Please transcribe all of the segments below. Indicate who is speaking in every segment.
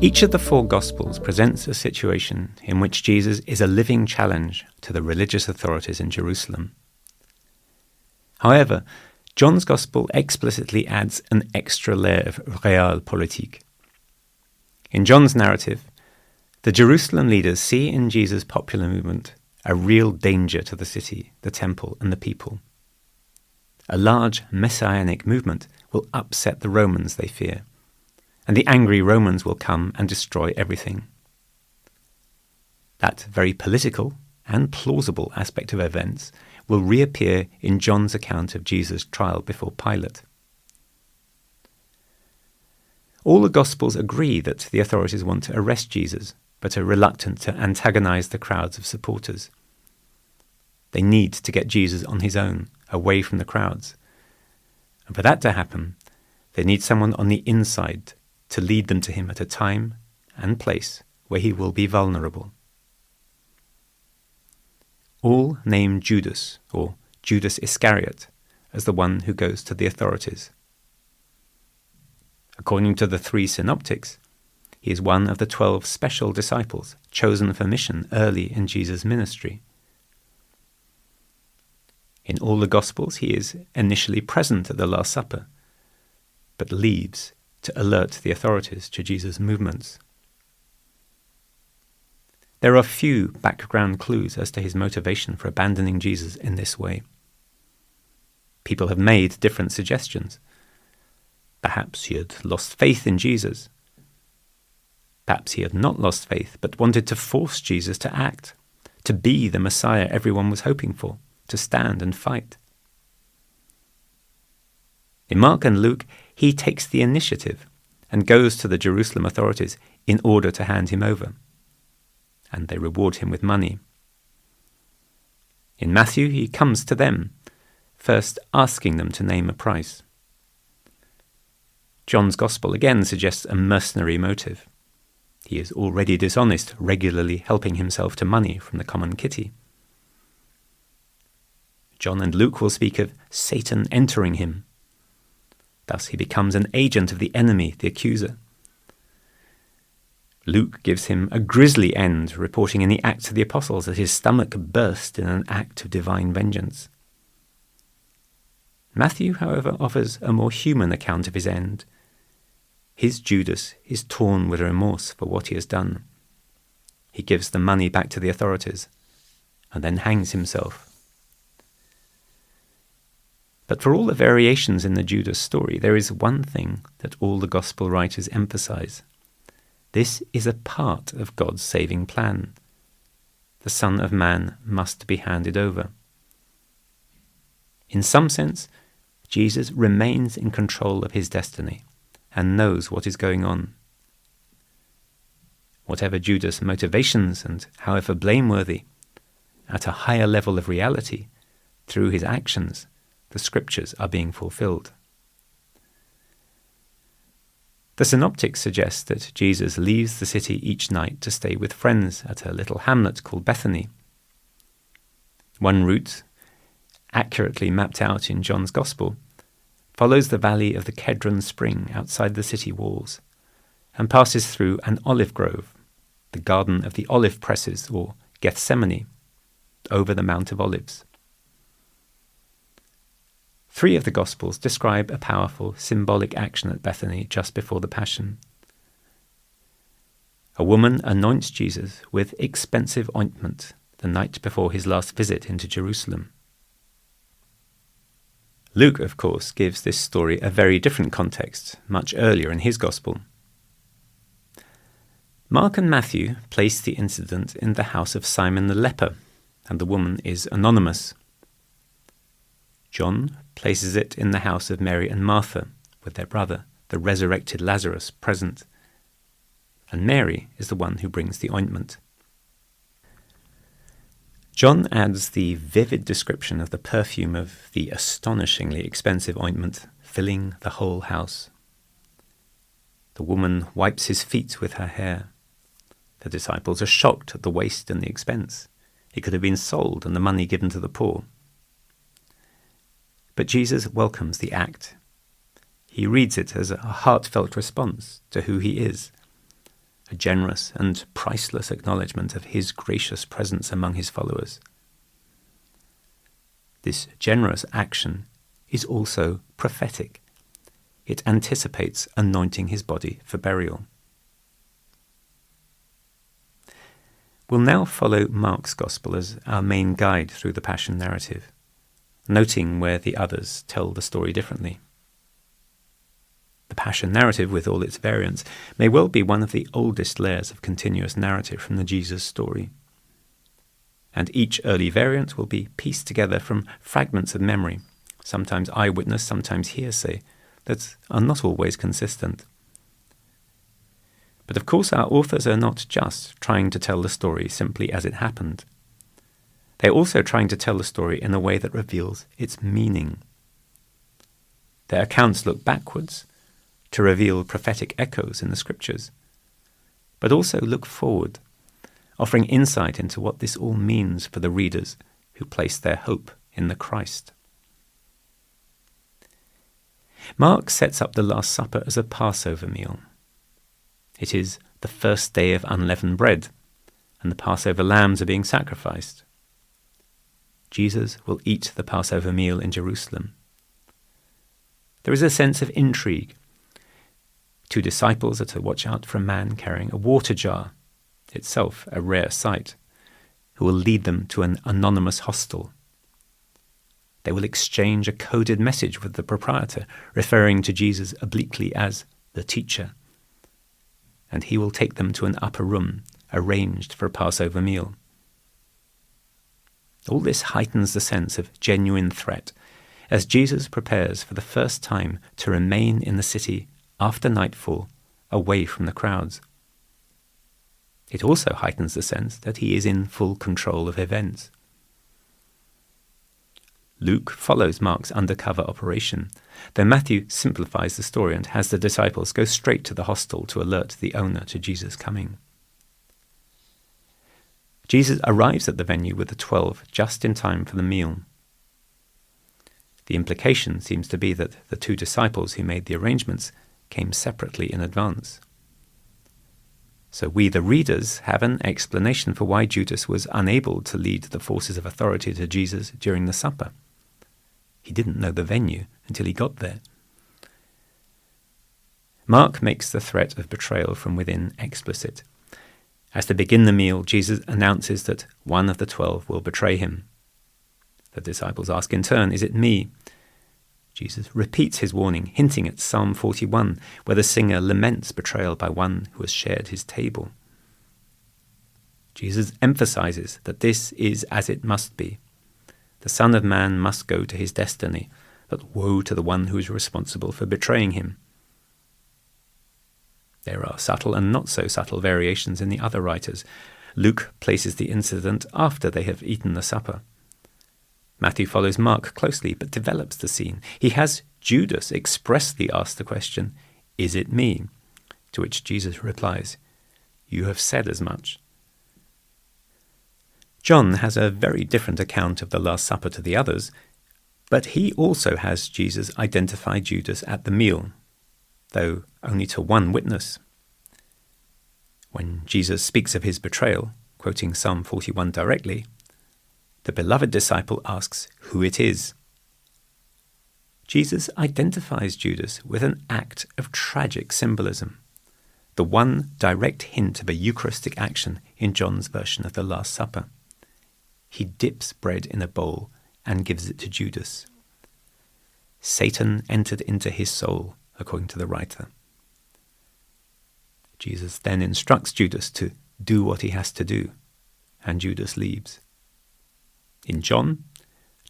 Speaker 1: Each of the four Gospels presents a situation in which Jesus is a living challenge to the religious authorities in Jerusalem. However, John's Gospel explicitly adds an extra layer of realpolitik. In John's narrative, the Jerusalem leaders see in Jesus' popular movement a real danger to the city, the temple, and the people. A large messianic movement will upset the Romans, they fear, and the angry Romans will come and destroy everything. That very political and plausible aspect of events will reappear in John's account of Jesus' trial before Pilate. All the Gospels agree that the authorities want to arrest Jesus, but are reluctant to antagonize the crowds of supporters. They need to get Jesus on his own, away from the crowds. And for that to happen, they need someone on the inside to lead them to him at a time and place where he will be vulnerable. All name Judas, or Judas Iscariot, as the one who goes to the authorities. According to the three synoptics, he is one of the 12 special disciples chosen for mission early in Jesus' ministry. In all the Gospels, he is initially present at the Last Supper, but leaves to alert the authorities to Jesus' movements. There are few background clues as to his motivation for abandoning Jesus in this way. People have made different suggestions. Perhaps he had lost faith in Jesus. Perhaps he had not lost faith, but wanted to force Jesus to act, to be the Messiah everyone was hoping for, to stand and fight. In Mark and Luke, he takes the initiative and goes to the Jerusalem authorities in order to hand him over, and they reward him with money. In Matthew, he comes to them, first asking them to name a price. John's Gospel again suggests a mercenary motive. He is already dishonest, regularly helping himself to money from the common kitty. John and Luke will speak of Satan entering him. Thus he becomes an agent of the enemy, the accuser. Luke gives him a grisly end, reporting in the Acts of the Apostles that his stomach burst in an act of divine vengeance. Matthew, however, offers a more human account of his end. His Judas is torn with remorse for what he has done. He gives the money back to the authorities and then hangs himself. But for all the variations in the Judas story, there is one thing that all the Gospel writers emphasize. This is a part of God's saving plan. The Son of Man must be handed over. In some sense, Jesus remains in control of his destiny and knows what is going on. Whatever Judas' motivations and however blameworthy, at a higher level of reality, through his actions, the scriptures are being fulfilled. The synoptics suggest that Jesus leaves the city each night to stay with friends at a little hamlet called Bethany. One route, accurately mapped out in John's Gospel, follows the valley of the Kedron Spring outside the city walls and passes through an olive grove, the Garden of the Olive Presses, or Gethsemane, over the Mount of Olives. 3 of the Gospels describe a powerful symbolic action at Bethany just before the Passion. A woman anoints Jesus with expensive ointment the night before his last visit into Jerusalem. Luke, of course, gives this story a very different context, much earlier in his Gospel. Mark and Matthew place the incident in the house of Simon the leper, and the woman is anonymous. John places it in the house of Mary and Martha, with their brother, the resurrected Lazarus, present. And Mary is the one who brings the ointment. John adds the vivid description of the perfume of the astonishingly expensive ointment filling the whole house. The woman wipes his feet with her hair. The disciples are shocked at the waste and the expense. It could have been sold and the money given to the poor. But Jesus welcomes the act. He reads it as a heartfelt response to who he is. a generous and priceless acknowledgement of his gracious presence among his followers. This generous action is also prophetic. It anticipates anointing his body for burial. We'll now follow Mark's Gospel as our main guide through the Passion narrative, noting where the others tell the story differently. The Passion narrative, with all its variants, may well be one of the oldest layers of continuous narrative from the Jesus story. And each early variant will be pieced together from fragments of memory, sometimes eyewitness, sometimes hearsay, that are not always consistent. But of course our authors are not just trying to tell the story simply as it happened. They're also trying to tell the story in a way that reveals its meaning. Their accounts look backwards to reveal prophetic echoes in the scriptures, but also look forward, offering insight into what this all means for the readers who place their hope in the Christ. Mark sets up the Last Supper as a Passover meal. It is the first day of unleavened bread, and the Passover lambs are being sacrificed. Jesus will eat the Passover meal in Jerusalem. There is a sense of intrigue. 2 disciples are to watch out for a man carrying a water jar, itself a rare sight, who will lead them to an anonymous hostel. They will exchange a coded message with the proprietor, referring to Jesus obliquely as the teacher. And he will take them to an upper room, arranged for a Passover meal. All this heightens the sense of genuine threat, as Jesus prepares for the first time to remain in the city after nightfall, away from the crowds. It also heightens the sense that he is in full control of events. Luke follows Mark's undercover operation, though Matthew simplifies the story and has the disciples go straight to the hostel to alert the owner to Jesus' coming. Jesus arrives at the venue with the 12 just in time for the meal. The implication seems to be that the 2 disciples who made the arrangements came separately in advance. So we, the readers, have an explanation for why Judas was unable to lead the forces of authority to Jesus during the supper. He didn't know the venue until he got there. Mark makes the threat of betrayal from within explicit. As they begin the meal, Jesus announces that one of the 12 will betray him. The disciples ask in turn, "Is it me?" Jesus repeats his warning, hinting at Psalm 41, where the singer laments betrayal by one who has shared his table. Jesus emphasizes that this is as it must be. The Son of Man must go to his destiny, but woe to the one who is responsible for betraying him. There are subtle and not so subtle variations in the other writers. Luke places the incident after they have eaten the supper. Matthew follows Mark closely, but develops the scene. He has Judas expressly ask the question, "Is it me?" To which Jesus replies, "You have said as much." John has a very different account of the Last Supper to the others, but he also has Jesus identify Judas at the meal, though only to one witness. When Jesus speaks of his betrayal, quoting Psalm 41 directly, the beloved disciple asks who it is. Jesus identifies Judas with an act of tragic symbolism, the one direct hint of a Eucharistic action in John's version of the Last Supper. He dips bread in a bowl and gives it to Judas. Satan entered into his soul, according to the writer. Jesus then instructs Judas to do what he has to do, and Judas leaves. In John,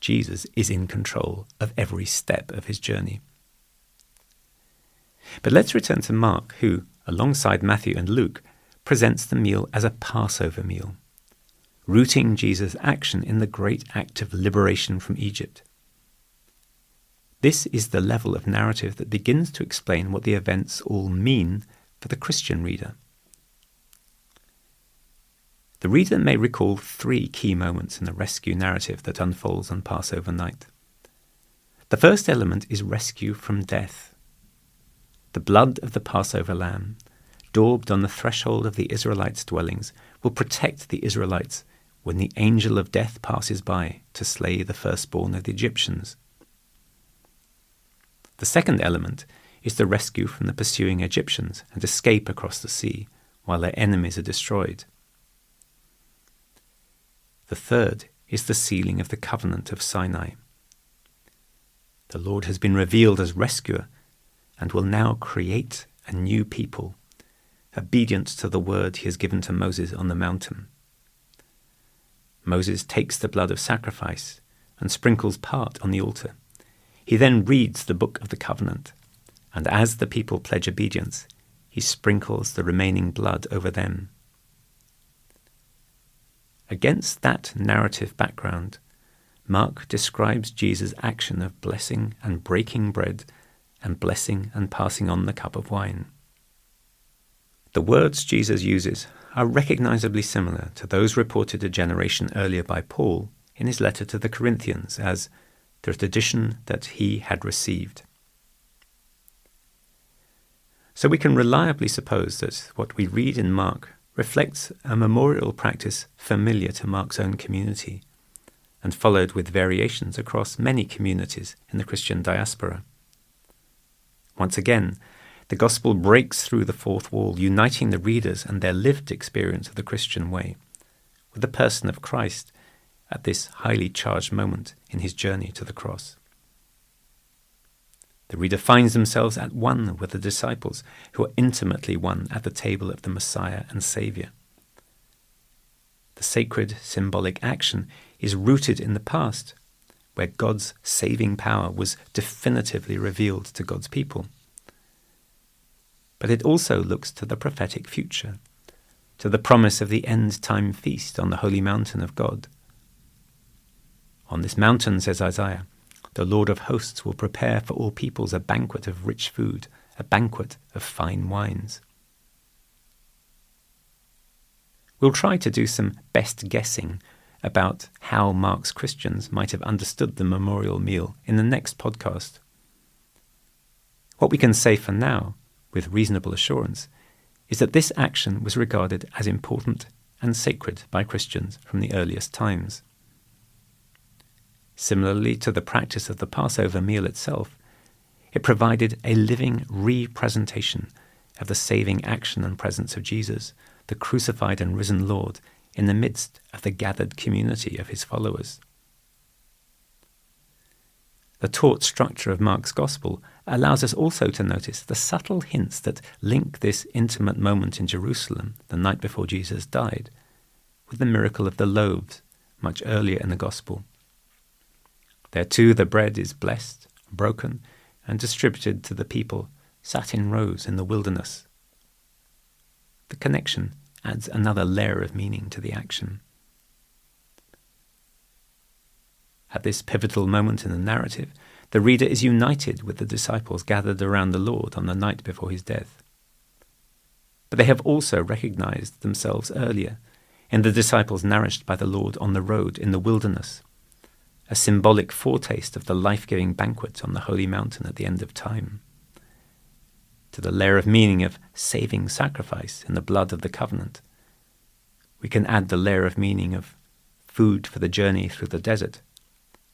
Speaker 1: Jesus is in control of every step of his journey. But let's return to Mark, who, alongside Matthew and Luke, presents the meal as a Passover meal, rooting Jesus' action in the great act of liberation from Egypt. This is the level of narrative that begins to explain what the events all mean for the Christian reader. The reader may recall 3 key moments in the rescue narrative that unfolds on Passover night. The first element is rescue from death. The blood of the Passover lamb, daubed on the threshold of the Israelites' dwellings, will protect the Israelites when the angel of death passes by to slay the firstborn of the Egyptians. The second element is the rescue from the pursuing Egyptians and escape across the sea while their enemies are destroyed. The third is the sealing of the covenant of Sinai. The Lord has been revealed as rescuer and will now create a new people, obedient to the word he has given to Moses on the mountain. Moses takes the blood of sacrifice and sprinkles part on the altar. He then reads the book of the covenant, and as the people pledge obedience, he sprinkles the remaining blood over them. Against that narrative background, Mark describes Jesus' action of blessing and breaking bread and blessing and passing on the cup of wine. The words Jesus uses are recognizably similar to those reported a generation earlier by Paul in his letter to the Corinthians as the tradition that he had received. So we can reliably suppose that what we read in Mark reflects a memorial practice familiar to Mark's own community and followed with variations across many communities in the Christian diaspora. Once again, the gospel breaks through the fourth wall, uniting the readers and their lived experience of the Christian way with the person of Christ at this highly charged moment in his journey to the cross. The reader finds themselves at one with the disciples who are intimately one at the table of the Messiah and Saviour. The sacred symbolic action is rooted in the past, where God's saving power was definitively revealed to God's people. But it also looks to the prophetic future, to the promise of the end-time feast on the holy mountain of God. On this mountain, says Isaiah, the Lord of hosts will prepare for all peoples a banquet of rich food, a banquet of fine wines. We'll try to do some best guessing about how Mark's Christians might have understood the memorial meal in the next podcast. What we can say for now, with reasonable assurance, is that this action was regarded as important and sacred by Christians from the earliest times. Similarly to the practice of the Passover meal itself, it provided a living representation of the saving action and presence of Jesus, the crucified and risen Lord, in the midst of the gathered community of his followers. The taught structure of Mark's Gospel allows us also to notice the subtle hints that link this intimate moment in Jerusalem, the night before Jesus died, with the miracle of the loaves much earlier in the Gospel. There too the bread is blessed, broken, and distributed to the people sat in rows in the wilderness. The connection adds another layer of meaning to the action. At this pivotal moment in the narrative, the reader is united with the disciples gathered around the Lord on the night before his death. But they have also recognized themselves earlier in the disciples nourished by the Lord on the road in the wilderness, a symbolic foretaste of the life-giving banquet on the holy mountain at the end of time. To the layer of meaning of saving sacrifice in the blood of the covenant, we can add the layer of meaning of food for the journey through the desert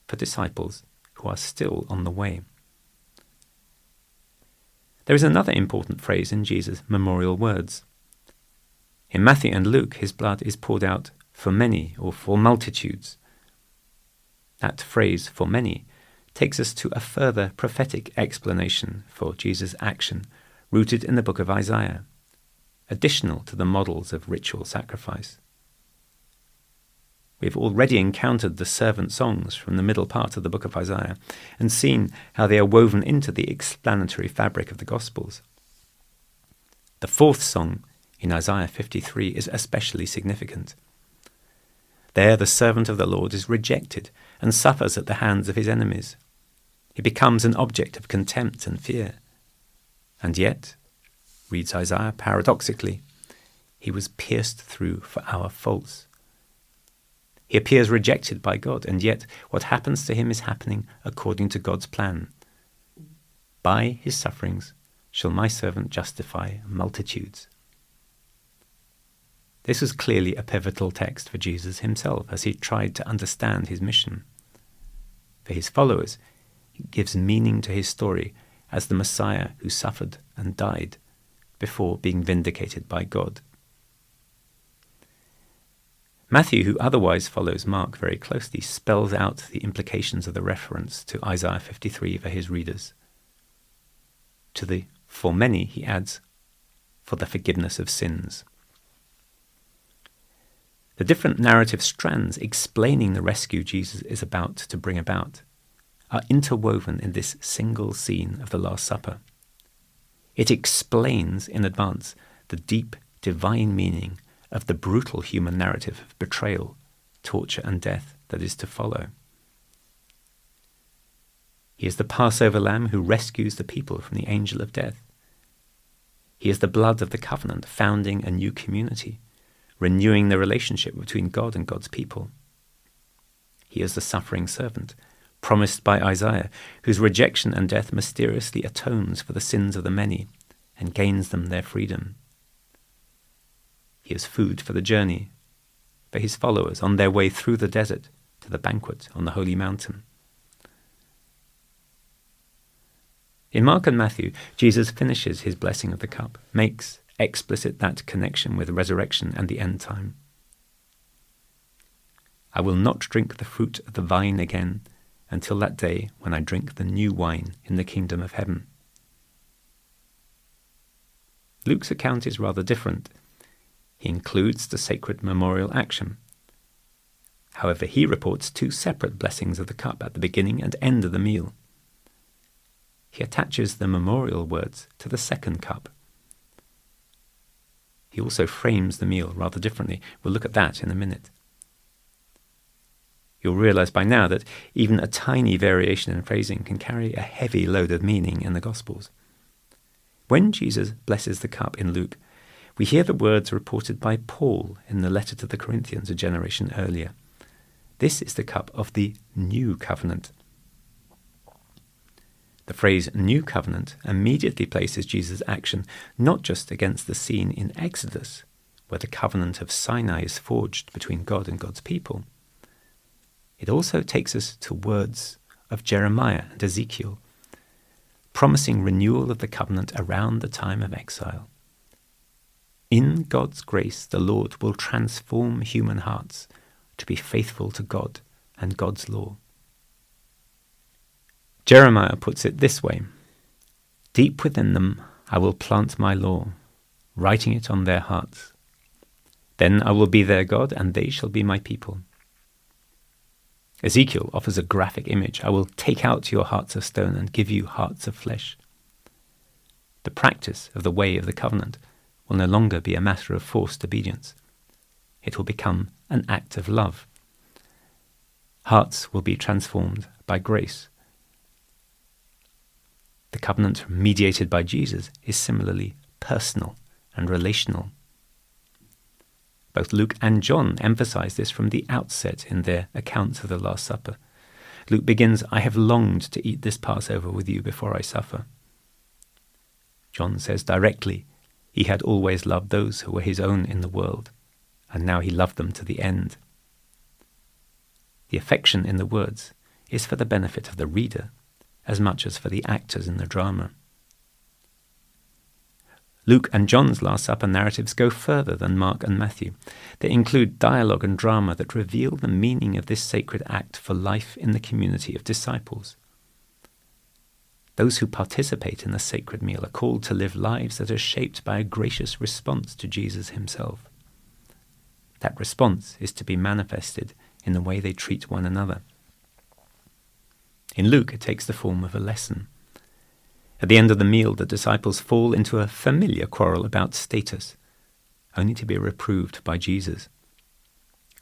Speaker 1: for disciples who are still on the way. There is another important phrase in Jesus' memorial words. In Matthew and Luke, his blood is poured out for many or for multitudes. That phrase, for many, takes us to a further prophetic explanation for Jesus' action rooted in the book of Isaiah, additional to the models of ritual sacrifice. We've already encountered the servant songs from the middle part of the book of Isaiah and seen how they are woven into the explanatory fabric of the Gospels. The fourth song in Isaiah 53 is especially significant. There the servant of the Lord is rejected and suffers at the hands of his enemies. He becomes an object of contempt and fear. And yet, reads Isaiah paradoxically, he was pierced through for our faults. He appears rejected by God, and yet what happens to him is happening according to God's plan. By his sufferings shall my servant justify multitudes, This was clearly a pivotal text for Jesus himself as he tried to understand his mission. For his followers, it gives meaning to his story as the Messiah who suffered and died before being vindicated by God. Matthew, who otherwise follows Mark very closely, spells out the implications of the reference to Isaiah 53 for his readers. To the "for many," he adds, "for the forgiveness of sins." The different narrative strands explaining the rescue Jesus is about to bring about are interwoven in this single scene of the Last Supper. It explains in advance the deep divine meaning of the brutal human narrative of betrayal, torture, and death that is to follow. He is the Passover lamb who rescues the people from the angel of death. He is the blood of the covenant, founding a new community, renewing the relationship between God and God's people. He is the suffering servant, promised by Isaiah, whose rejection and death mysteriously atones for the sins of the many and gains them their freedom. He is food for the journey, for his followers on their way through the desert to the banquet on the holy mountain. In Mark and Matthew, Jesus finishes his blessing of the cup, makes explicit that connection with resurrection and the end time. "I will not drink the fruit of the vine again until that day when I drink the new wine in the kingdom of heaven." Luke's account is rather different. He includes the sacred memorial action. However, he reports two separate blessings of the cup at the beginning and end of the meal. He attaches the memorial words to the second cup. He also frames the meal rather differently. We'll look at that in a minute. You'll realize by now that even a tiny variation in phrasing can carry a heavy load of meaning in the Gospels. When Jesus blesses the cup in Luke, we hear the words reported by Paul in the letter to the Corinthians a generation earlier. This is the cup of the new covenant. The phrase new covenant immediately places Jesus' action not just against the scene in Exodus, where the covenant of Sinai is forged between God and God's people. It also takes us to words of Jeremiah and Ezekiel, promising renewal of the covenant around the time of exile. In God's grace, the Lord will transform human hearts to be faithful to God and God's law. Jeremiah puts it this way: "Deep within them I will plant my law, writing it on their hearts. Then I will be their God, and they shall be my people." Ezekiel offers a graphic image: "I will take out your hearts of stone and give you hearts of flesh." The practice of the way of the covenant will no longer be a matter of forced obedience. It will become an act of love. Hearts will be transformed by grace. The covenant mediated by Jesus is similarly personal and relational. Both Luke and John emphasize this from the outset in their accounts of the Last Supper. Luke begins, "I have longed to eat this Passover with you before I suffer." John says directly, he had always loved those who were his own in the world, and now he loved them to the end. The affection in the words is for the benefit of the reader as much as for the actors in the drama. Luke and John's Last Supper narratives go further than Mark and Matthew. They include dialogue and drama that reveal the meaning of this sacred act for life in the community of disciples. Those who participate in the sacred meal are called to live lives that are shaped by a gracious response to Jesus himself. That response is to be manifested in the way they treat one another. In Luke, it takes the form of a lesson. At the end of the meal, the disciples fall into a familiar quarrel about status, only to be reproved by Jesus.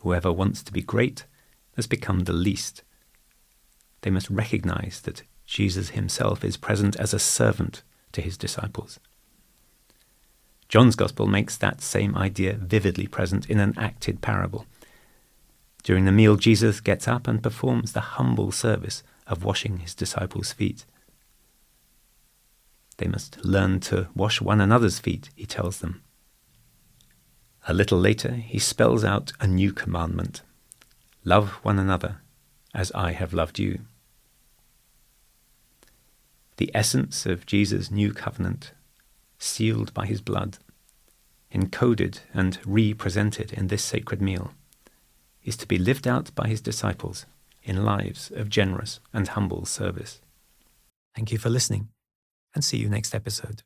Speaker 1: Whoever wants to be great has become the least. They must recognize that Jesus himself is present as a servant to his disciples. John's Gospel makes that same idea vividly present in an acted parable. During the meal, Jesus gets up and performs the humble service of washing his disciples' feet. They must learn to wash one another's feet, he tells them. A little later, he spells out a new commandment: love one another as I have loved you. The essence of Jesus' new covenant, sealed by his blood, encoded and re-presented in this sacred meal, is to be lived out by his disciples in lives of generous and humble service. Thank you for listening, and see you next episode.